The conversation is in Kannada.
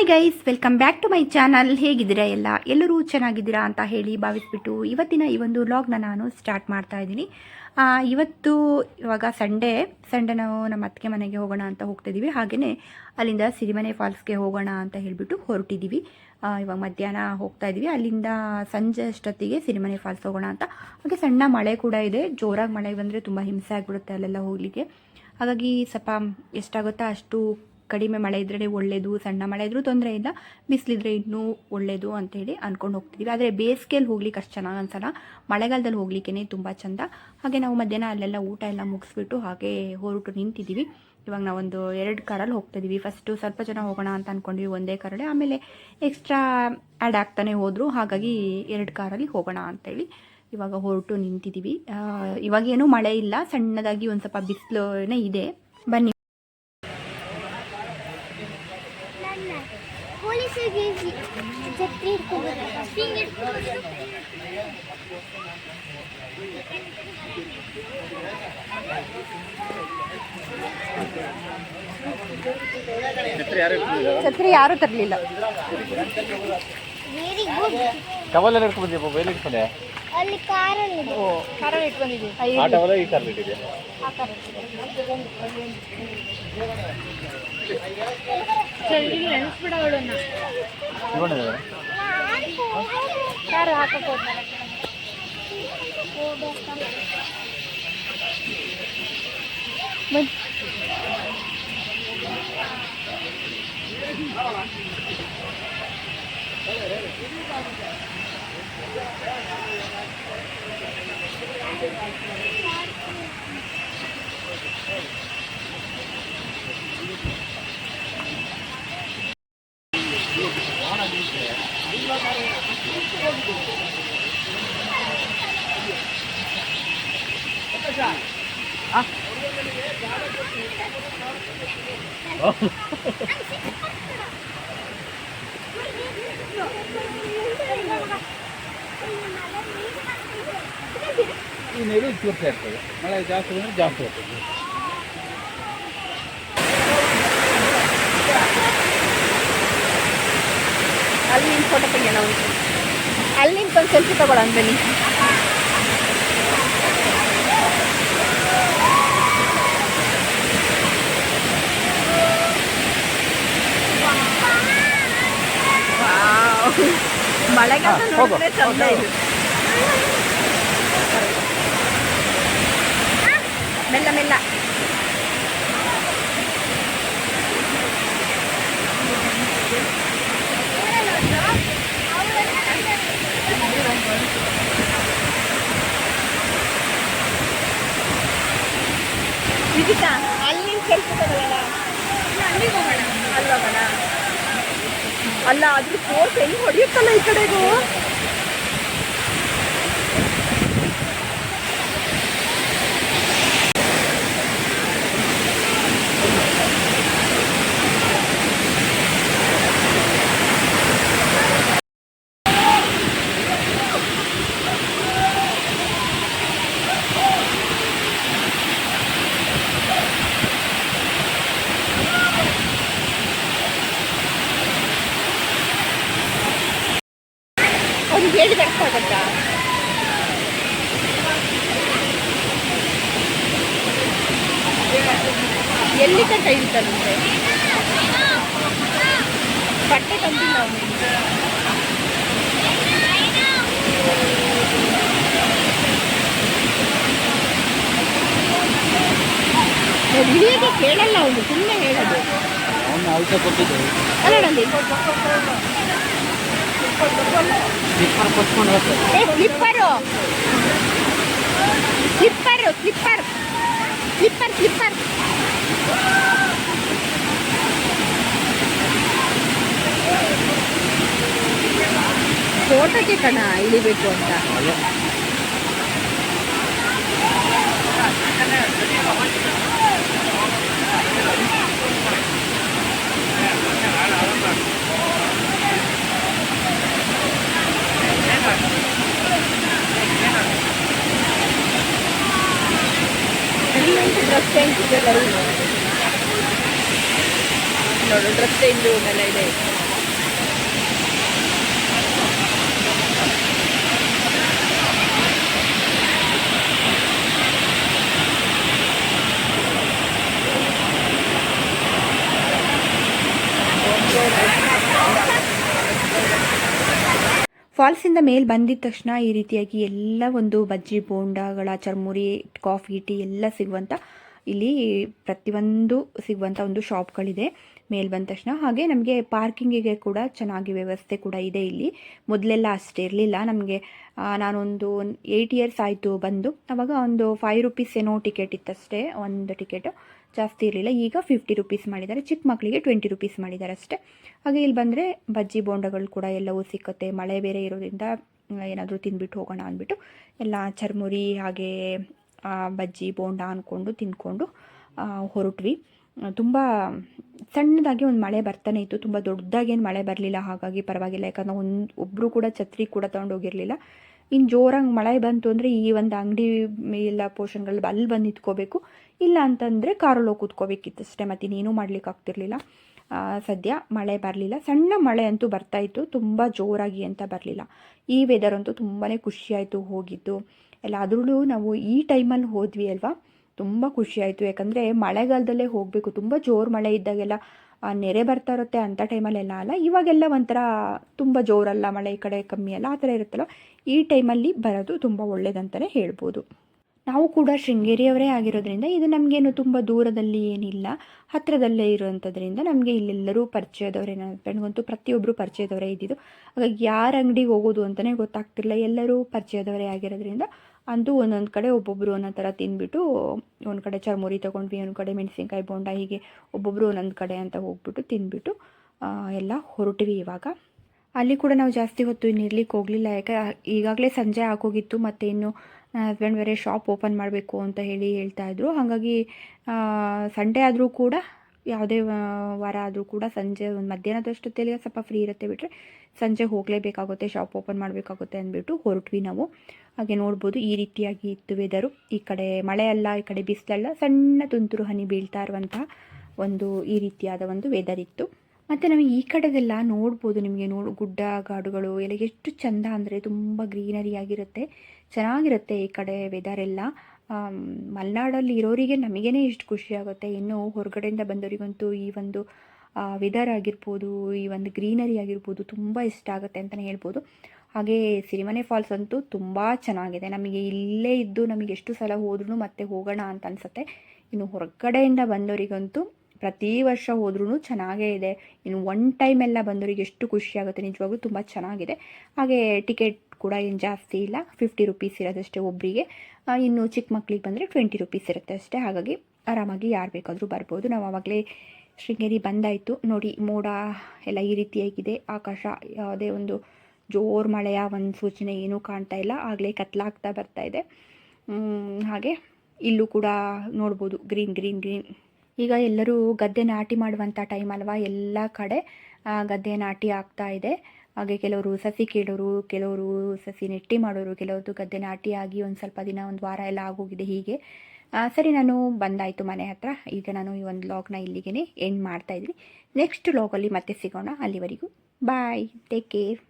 Hi guys, welcome back to my channel. ಹೇಗಿದ್ದೀರಾ ಎಲ್ಲರೂ ಚೆನ್ನಾಗಿದ್ದೀರಾ ಅಂತ ಹೇಳಿ ಭಾವಿಸ್ಬಿಟ್ಟು ಇವತ್ತಿನ ಈ ಒಂದು ವ್ಲಾಗ್ನ ನಾನು ಸ್ಟಾರ್ಟ್ ಮಾಡ್ತಾ ಇದ್ದೀನಿ. ಇವಾಗ ಸಂಡೇ ನಾವು ನಮ್ಮ ಅತ್ತಿಗೆ ಮನೆಗೆ ಹೋಗೋಣ ಅಂತ ಹೋಗ್ತಿದ್ದೀವಿ. ಹಾಗೆಯೇ ಅಲ್ಲಿಂದ ಸಿರಿಮನೆ ಫಾಲ್ಸ್ಗೆ ಹೋಗೋಣ ಅಂತ ಹೇಳಿಬಿಟ್ಟು ಹೊರಟಿದ್ದೀವಿ. ಇವಾಗ ಮಧ್ಯಾಹ್ನ ಹೋಗ್ತಾ ಇದ್ದೀವಿ. ಅಲ್ಲಿಂದ ಸಂಜೆ ಅಷ್ಟೊತ್ತಿಗೆ ಸಿರಿಮನೆ ಫಾಲ್ಸ್ ಹೋಗೋಣ ಅಂತ. ಹಾಗೆ ಸಣ್ಣ ಮಳೆ ಕೂಡ ಇದೆ. ಜೋರಾಗಿ ಮಳೆ ಬಂದರೆ ತುಂಬ ಹಿಂಸೆ ಆಗಿಬಿಡುತ್ತೆ ಅಲ್ಲೆಲ್ಲ ಹೋಗಲಿಕ್ಕೆ. ಹಾಗಾಗಿ ಸ್ವಲ್ಪ ಎಷ್ಟಾಗುತ್ತೋ ಅಷ್ಟು ಕಡಿಮೆ ಮಳೆ ಇದ್ರೇ ಒಳ್ಳೆಯದು. ಸಣ್ಣ ಮಳೆ ಇದ್ರೂ ತೊಂದರೆ ಇಲ್ಲ, ಬಿಸಿಲಿದ್ರೆ ಇನ್ನೂ ಒಳ್ಳೆಯದು ಅಂತೇಳಿ ಅಂದ್ಕೊಂಡು ಹೋಗ್ತಿದ್ದೀವಿ. ಆದರೆ ಬೇಸಿಗೆಯಲ್ಲಿ ಹೋಗ್ಲಿಕ್ಕೆ ಅಷ್ಟು ಚೆನ್ನಾಗಿ ಅನ್ಸಲ್ಲ, ಮಳೆಗಾಲದಲ್ಲಿ ಹೋಗ್ಲಿಕ್ಕೇ ತುಂಬ ಚೆಂದ. ಹಾಗೆ ನಾವು ಮಧ್ಯಾಹ್ನ ಅಲ್ಲೆಲ್ಲ ಊಟ ಎಲ್ಲ ಮುಗಿಸ್ಬಿಟ್ಟು ಹಾಗೆ ಹೊರಟು ನಿಂತಿದ್ದೀವಿ. ಇವಾಗ ನಾವೊಂದು 2 ಕಾರಲ್ಲಿ ಹೋಗ್ತಾಯಿದ್ದೀವಿ. ಫಸ್ಟು ಸ್ವಲ್ಪ ಜನ ಹೋಗೋಣ ಅಂತ ಅಂದ್ಕೊಂಡ್ವಿ ಒಂದೇ ಕಾರಲ್ಲಿ, ಆಮೇಲೆ ಎಕ್ಸ್ಟ್ರಾ ಆ್ಯಡ್ ಆಗ್ತಾನೆ ಹೋದರು. ಹಾಗಾಗಿ 2 ಕಾರಲ್ಲಿ ಹೋಗೋಣ ಅಂತೇಳಿ ಇವಾಗ ಹೊರಟು ನಿಂತಿದ್ದೀವಿ. ಇವಾಗೇನೂ ಮಳೆ ಇಲ್ಲ, ಸಣ್ಣದಾಗಿ ಒಂದು ಸ್ವಲ್ಪ ಬಿಸಿಲೇ ಇದೆ. ಬನ್ನಿ. ಛತ್ರಿ ಯಾರು ತರಲಿಲ್ಲ. ಅಲ್ಲಿ ಕಾರಲ್ಲಿ ಇಟ್ಕೊಂಡಿದ್ದೀವಿ. ಕಾರು ಹಾಕಕ್ಕೆ ಈ ನೀರು ತೂರ್ತಾ ಇರ್ತದೆ, ಮಳೆ ಜಾಸ್ತಿ ಬಂದರೆ ಜಾಸ್ತಿ ಆಗ್ತದೆ. ಅಲ್ಲಿ ನಿಂತು ಫೋಟೋ ತೆಗಿಯೋಣ, ಅಲ್ಲಿ ನಿಂತ್ಕೊಂಡು ಸೆಲ್ಫಿ ತಗೊಳ ಅಂತೀನಿ. ಮಳೆಗಾಲ ನೋಡಿದ್ರೆ ಚಂದ ಇದು. ಮೆಲ್ಲ ಮೆಲ್ಲ. ವಿಜಿತಾ ಅಲ್ಲಿ ಸೆಲ್ಫಿ ತಗೊಳ್ಳೋಣ, ಅಲ್ಲಿಗೆ ಹೋಗೋಣ. ಅಲ್ಲಿ ಹೋಗೋಣ ಅಲ್ಲ, ಅದ್ರ ಫೋರ್ಸ್ ಹೆಂಗೆ ಹೊಡೆಯುತ್ತಲ್ಲ ಈ ಕಡೆಗೂ. ಅವ್ರಿಗೆ ಹೇಳಿ ಬರ್ತಾಗತ್ತಾ? ಎಲ್ಲಿ ತನಕ ಇರ್ತಾರಂತೆ ಬಟ್ಟೆ ತಂದಿಲ್ಲ ಅವನಿಗೆ. ಇಳಿಯೋದು ಕೇಳಲ್ಲ ಅವನು, ಸುಮ್ಮನೆ ಹೇಳೋದು. ಅವನು ಔಷಧ ಕೊಟ್ಟಿದ್ದರು ಅಲ್ಲಲ್ಲಿ slipper slipper slipper slipper slipper. ಫೋಟೋಗೆ ಕಣ ಇಳಿಬೇಕು ಅಂತ. ಡ್ರೆಸ್ ಚೇಂಜ್ ಇದೆ ನೋಡು, ಡ್ರೆಸ್ ಚೇಂಜ್ ಮೇಲೆ ಇದೆ. ಫಾಲ್ಸಿಂದ ಮೇಲೆ ಬಂದಿದ ತಕ್ಷಣ ಈ ರೀತಿಯಾಗಿ ಎಲ್ಲ ಒಂದು ಬಜ್ಜಿ ಬೋಂಡಗಳ ಚರ್ಮುರಿ ಕಾಫಿ ಟೀ ಎಲ್ಲ ಸಿಗುವಂಥ ಇಲ್ಲಿ ಪ್ರತಿಯೊಂದು ಸಿಗುವಂಥ ಒಂದು ಶಾಪ್ಗಳಿದೆ ಮೇಲೆ ಬಂದ ತಕ್ಷಣ. ಹಾಗೆ ನಮಗೆ ಪಾರ್ಕಿಂಗಿಗೆ ಕೂಡ ಚೆನ್ನಾಗಿ ವ್ಯವಸ್ಥೆ ಕೂಡ ಇದೆ ಇಲ್ಲಿ. ಮೊದಲೆಲ್ಲ ಅಷ್ಟೇ ಇರಲಿಲ್ಲ ನಮಗೆ. ನಾನೊಂದು 8 ಇಯರ್ಸ್ ಆಯಿತು ಬಂದು. ಆವಾಗ ಒಂದು 5 ರುಪೀಸ್ ಏನೋ ಟಿಕೆಟ್ ಇತ್ತಷ್ಟೇ, ಒಂದು ಟಿಕೆಟು ಜಾಸ್ತಿ ಇರಲಿಲ್ಲ. ಈಗ 50 ರುಪೀಸ್ ಮಾಡಿದ್ದಾರೆ, ಚಿಕ್ಕ ಮಕ್ಕಳಿಗೆ 20 ರುಪೀಸ್ ಮಾಡಿದ್ದಾರೆ ಅಷ್ಟೇ. ಹಾಗೆ ಇಲ್ಲಿ ಬಂದರೆ ಬಜ್ಜಿ ಬೋಂಡಗಳು ಕೂಡ ಎಲ್ಲವೂ ಸಿಕ್ಕುತ್ತೆ. ಮಳೆ ಬೇರೆ ಇರೋದ್ರಿಂದ ಏನಾದರೂ ತಿಂದ್ಬಿಟ್ಟು ಹೋಗೋಣ ಅಂದ್ಬಿಟ್ಟು ಎಲ್ಲ ಚರ್ಮುರಿ ಹಾಗೆ ಬಜ್ಜಿ ಬೋಂಡ ಅಂದ್ಕೊಂಡು ತಿಂದ್ಕೊಂಡು ಹೊರಟ್ವಿ. ತುಂಬ ಸಣ್ಣದಾಗಿ ಒಂದು ಮಳೆ ಬರ್ತಾನೆ ಇತ್ತು, ತುಂಬ ದೊಡ್ಡದಾಗೇನು ಮಳೆ ಬರಲಿಲ್ಲ, ಹಾಗಾಗಿ ಪರವಾಗಿಲ್ಲ. ಯಾಕಂದರೆ ಒಬ್ಬರು ಕೂಡ ಛತ್ರಿ ಕೂಡ ತೊಗೊಂಡೋಗಿರಲಿಲ್ಲ. ಇನ್ನು ಜೋರಾಗಿ ಮಳೆ ಬಂತು ಅಂದರೆ ಈ ಒಂದು ಅಂಗಡಿ ಎಲ್ಲ ಪೋರ್ಷನ್ಗಳು ಅಲ್ಲಿ ಬಂದು ನಿಂತ್ಕೋಬೇಕು, ಇಲ್ಲ ಅಂತಂದರೆ ಕಾರಲ್ಲಿ ಹೋಗಿ ಕೂತ್ಕೋಬೇಕಿತ್ತು ಅಷ್ಟೇ. ಮತ್ತು ಇನ್ನೇನೂ ಮಾಡ್ಲಿಕ್ಕೆ ಆಗ್ತಿರ್ಲಿಲ್ಲ. ಸದ್ಯ ಮಳೆ ಬರಲಿಲ್ಲ, ಸಣ್ಣ ಮಳೆ ಅಂತೂ ಬರ್ತಾಯಿತ್ತು, ತುಂಬ ಜೋರಾಗಿ ಅಂತ ಬರಲಿಲ್ಲ. ಈ ವೆದರ್ ಅಂತೂ ತುಂಬಾ ಖುಷಿಯಾಯಿತು ಹೋಗಿದ್ದು ಎಲ್ಲ. ಅದರಲ್ಲೂ ನಾವು ಈ ಟೈಮಲ್ಲಿ ಹೋದ್ವಿ ಅಲ್ವಾ, ತುಂಬ ಖುಷಿಯಾಯಿತು. ಯಾಕಂದರೆ ಮಳೆಗಾಲದಲ್ಲೇ ಹೋಗಬೇಕು. ತುಂಬ ಜೋರು ಮಳೆ ಇದ್ದಾಗೆಲ್ಲ ನೆರೆ ಬರ್ತಾ ಇರುತ್ತೆ, ಅಂಥ ಟೈಮಲ್ಲೆಲ್ಲ ಅಲ್ಲ. ಇವಾಗೆಲ್ಲ ಒಂಥರ ತುಂಬ ಜೋರಲ್ಲ ಮಳೆ, ಈ ಕಡೆ ಕಮ್ಮಿ ಅಲ್ಲ, ಆ ಥರ ಇರುತ್ತಲ್ಲ. ಈ ಟೈಮಲ್ಲಿ ಬರೋದು ತುಂಬ ಒಳ್ಳೆಯದಂತಲೇ ಹೇಳ್ಬೋದು. ನಾವು ಕೂಡ ಶೃಂಗೇರಿಯವರೇ ಆಗಿರೋದ್ರಿಂದ ಇದು ನಮಗೇನು ತುಂಬ ದೂರದಲ್ಲಿ ಏನಿಲ್ಲ, ಹತ್ತಿರದಲ್ಲೇ ಇರುವಂಥದ್ರಿಂದ ನಮಗೆ ಇಲ್ಲೆಲ್ಲರೂ ಪರಿಚಯದವರೇ. ನನ್ನ ಹಸ್ಬೆಂಡ್ಗಂತೂ ಪ್ರತಿಯೊಬ್ಬರು ಪರಿಚಯದವರೇ ಇದ್ದಿದ್ದು. ಹಾಗಾಗಿ ಯಾರ ಅಂಗಡಿಗೆ ಹೋಗೋದು ಅಂತಲೇ ಗೊತ್ತಾಗ್ತಿರಲಿಲ್ಲ, ಎಲ್ಲರೂ ಪರಿಚಯದವರೇ ಆಗಿರೋದ್ರಿಂದ ಅಂತೂ ಒಂದೊಂದು ಕಡೆ ಒಬ್ಬೊಬ್ಬರು ಒಂದೊಂದು ಥರ ತಿಂದ್ಬಿಟ್ಟು, ಒಂದು ಕಡೆ ಚರ್ಮುರಿ ತೊಗೊಂಡ್ವಿ, ಒಂದು ಕಡೆ ಮೆಣಸಿನ್ಕಾಯಿ ಬೋಂಡ, ಹೀಗೆ ಒಬ್ಬೊಬ್ಬರು ಒಂದೊಂದು ಕಡೆ ಅಂತ ಹೋಗ್ಬಿಟ್ಟು ತಿಂದ್ಬಿಟ್ಟು ಎಲ್ಲ ಹೊರಟ್ವಿ. ಇವಾಗ ಅಲ್ಲಿ ಕೂಡ ನಾವು ಜಾಸ್ತಿ ಹೊತ್ತು ಇರ್ಲಿಕ್ಕೆ ಹೋಗಲಿಲ್ಲ, ಯಾಕೆ ಈಗಾಗಲೇ ಸಂಜೆ ಆಗೋಗಿತ್ತು. ಮತ್ತು ಇನ್ನು ನನ್ನ ಹಸ್ಬೆಂಡ್ ಬೇರೆ ಶಾಪ್ ಓಪನ್ ಮಾಡಬೇಕು ಅಂತ ಹೇಳ್ತಾಯಿದ್ರು. ಹಾಗಾಗಿ ಸಂಡೇ ಆದರೂ ಕೂಡ, ಯಾವುದೇ ವಾರ ಆದರೂ ಕೂಡ ಸಂಜೆ ಒಂದು ಮಧ್ಯಾಹ್ನದಷ್ಟೊತ್ತಲ್ಲಿ ಸ್ವಲ್ಪ ಫ್ರೀ ಇರುತ್ತೆ, ಬಿಟ್ಟರೆ ಸಂಜೆ ಹೋಗಲೇಬೇಕಾಗುತ್ತೆ, ಶಾಪ್ ಓಪನ್ ಮಾಡಬೇಕಾಗುತ್ತೆ ಅಂದ್ಬಿಟ್ಟು ಹೊರಟ್ವಿ ನಾವು. ಹಾಗೆ ನೋಡ್ಬೋದು ಈ ರೀತಿಯಾಗಿ ಇತ್ತು ವೆದರು. ಈ ಕಡೆ ಮಳೆ ಅಲ್ಲ, ಈ ಕಡೆ ಬಿಸಿಲಲ್ಲ, ಸಣ್ಣ ತುಂತುರು ಹನಿ ಬೀಳ್ತಾ ಇರುವಂಥ ಒಂದು ಈ ರೀತಿಯಾದ ಒಂದು ವೆದರ್ ಇತ್ತು. ಮತ್ತು ನಮಗೆ ಈ ಕಡೆದೆಲ್ಲ ನೋಡ್ಬೋದು, ನಿಮಗೆ ಗುಡ್ಡ ಗಾಡುಗಳು ಎಲ್ಲ ಎಷ್ಟು ಚೆಂದ ಅಂದರೆ ತುಂಬ ಗ್ರೀನರಿ ಆಗಿರುತ್ತೆ, ಚೆನ್ನಾಗಿರುತ್ತೆ ಈ ಕಡೆ ವೆದರ್ ಎಲ್ಲ. ಮಲೆನಾಡಲ್ಲಿ ಇರೋರಿಗೆ ನಮಗೇ ಇಷ್ಟು ಖುಷಿ ಆಗುತ್ತೆ, ಇನ್ನು ಹೊರಗಡೆಯಿಂದ ಬಂದವರಿಗಂತೂ ಈ ಒಂದು ವೆದರ್ ಆಗಿರ್ಬೋದು, ಈ ಒಂದು ಗ್ರೀನರಿ ಆಗಿರ್ಬೋದು ತುಂಬ ಇಷ್ಟ ಆಗುತ್ತೆ ಅಂತಲೇ ಹೇಳ್ಬೋದು. ಹಾಗೆ ಸಿರಿಮನೆ ಫಾಲ್ಸ್ ಅಂತೂ ತುಂಬ ಚೆನ್ನಾಗಿದೆ. ನಮಗೆ ಇಲ್ಲೇ ಇದ್ದು ನಮಗೆ ಎಷ್ಟು ಸಲ ಹೋದ್ರೂ ಮತ್ತೆ ಹೋಗೋಣ ಅಂತ ಅನಿಸುತ್ತೆ. ಇನ್ನು ಹೊರಗಡೆಯಿಂದ ಬಂದವರಿಗಂತೂ ಪ್ರತಿ ವರ್ಷ ಹೋದ್ರೂ ಚೆನ್ನಾಗೇ ಇದೆ. ಇನ್ನು ಒನ್ ಟೈಮ್ ಎಲ್ಲ ಬಂದವರಿಗೆ ಎಷ್ಟು ಖುಷಿಯಾಗುತ್ತೆ, ನಿಜವಾಗ್ಲೂ ತುಂಬ ಚೆನ್ನಾಗಿದೆ. ಹಾಗೆ ಟಿಕೆಟ್ ಕೂಡ ಏನು ಜಾಸ್ತಿ ಇಲ್ಲ, 50 ರುಪೀಸ್ ಇರೋದಷ್ಟೇ ಒಬ್ಬರಿಗೆ. ಇನ್ನು ಚಿಕ್ಕ ಮಕ್ಳಿಗೆ ಬಂದರೆ 20 ರುಪೀಸ್ ಇರುತ್ತೆ ಅಷ್ಟೇ. ಹಾಗಾಗಿ ಆರಾಮಾಗಿ ಯಾರು ಬೇಕಾದರೂ ಬರ್ಬೋದು. ನಾವು ಆವಾಗಲೇ ಶೃಂಗೇರಿ ಬಂದಾಯಿತು. ನೋಡಿ ಮೋಡ ಎಲ್ಲ ಈ ರೀತಿಯಾಗಿದೆ, ಆಕಾಶ ಯಾವುದೇ ಒಂದು ಜೋರು ಮಳೆಯ ಒಂದು ಸೂಚನೆ ಏನೂ ಕಾಣ್ತಾ ಇಲ್ಲ, ಆಗಲೇ ಕತ್ಲಾಗ್ತಾ ಬರ್ತಾ ಇದೆ. ಹಾಗೆ ಇಲ್ಲೂ ಕೂಡ ನೋಡ್ಬೋದು ಗ್ರೀನ್ ಗ್ರೀನ್ ಗ್ರೀನ್. ಈಗ ಎಲ್ಲರೂ ಗದ್ದೆ ನಾಟಿ ಮಾಡುವಂಥ ಟೈಮ್ ಅಲ್ವಾ, ಎಲ್ಲ ಕಡೆ ಗದ್ದೆ ನಾಟಿ ಆಗ್ತಾ ಇದೆ. ಹಾಗೆ ಕೆಲವರು ಸಸಿ ಕೀಳೋರು, ಕೆಲವರು ಸಸಿ ನೆಟ್ಟಿ ಮಾಡೋರು, ಕೆಲವ್ರದ್ದು ಗದ್ದೆ ನಾಟಿ ಆಗಿ ಒಂದು ಸ್ವಲ್ಪ ದಿನ, ಒಂದು ವಾರ ಎಲ್ಲ ಆಗೋಗಿದೆ. ಹೀಗೆ ಸರಿ, ನಾನು ಬಂದಾಯಿತು ಮನೆ ಹತ್ರ. ಈಗ ನಾನು ಈ ಒಂದು ವ್ಲಾಗ್ನ ಇಲ್ಲಿಗೆ ಎಂಡ್ ಮಾಡ್ತಾಯಿದ್ದೀನಿ. ನೆಕ್ಸ್ಟ್ ವ್ಲಾಗಲ್ಲಿ ಮತ್ತೆ ಸಿಗೋಣ. ಅಲ್ಲಿವರೆಗೂ ಬಾಯ್, ಟೇಕ್ ಕೇರ್.